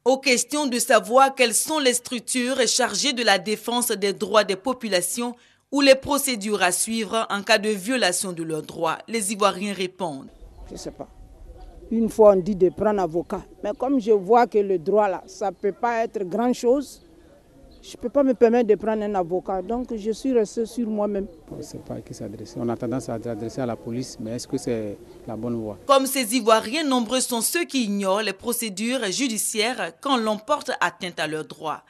Aux questions de savoir quelles sont les structures chargées de la défense des droits des populations ou les procédures à suivre en cas de violation de leurs droits, les Ivoiriens répondent. Je ne sais pas. Une fois on dit de prendre avocat, mais comme je vois que le droit là, ça ne peut pas être grand chose, je ne peux pas me permettre de prendre un avocat, donc je suis resté sur moi-même. On ne sait pas à qui s'adresser. On a tendance à s'adresser à la police, mais est-ce que c'est la bonne voie? Comme ces Ivoiriens, nombreux sont ceux qui ignorent les procédures judiciaires quand l'on porte atteinte à leurs droits.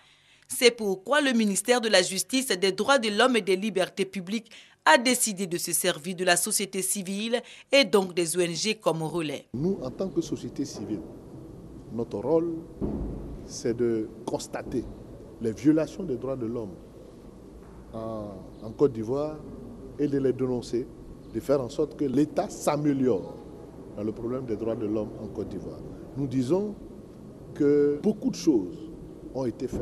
C'est pourquoi le ministère de la Justice, des Droits de l'Homme et des Libertés publiques a décidé de se servir de la société civile et donc des ONG comme relais. Nous, en tant que société civile, notre rôle, c'est de constater les violations des droits de l'homme en Côte d'Ivoire et de les dénoncer, de faire en sorte que l'État s'améliore dans le problème des droits de l'homme en Côte d'Ivoire. Nous disons que beaucoup de choses ont été faites,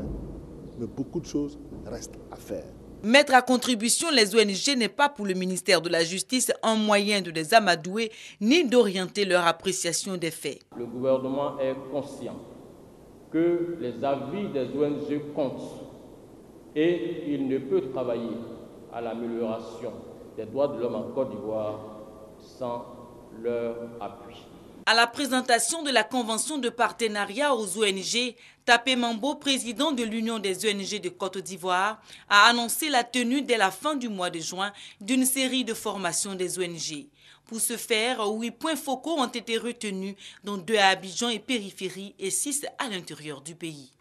mais beaucoup de choses restent à faire. Mettre à contribution les ONG n'est pas pour le ministère de la Justice un moyen de les amadouer ni d'orienter leur appréciation des faits. Le gouvernement est conscient que les avis des ONG comptent et il ne peut travailler à l'amélioration des droits de l'homme en Côte d'Ivoire sans leur appui. À la présentation de la convention de partenariat aux ONG, Tapé Mambo, président de l'Union des ONG de Côte d'Ivoire, a annoncé la tenue dès la fin du mois de juin d'une série de formations des ONG. Pour ce faire, 8 points focaux ont été retenus, dont 2 à Abidjan et périphérie et 6 à l'intérieur du pays.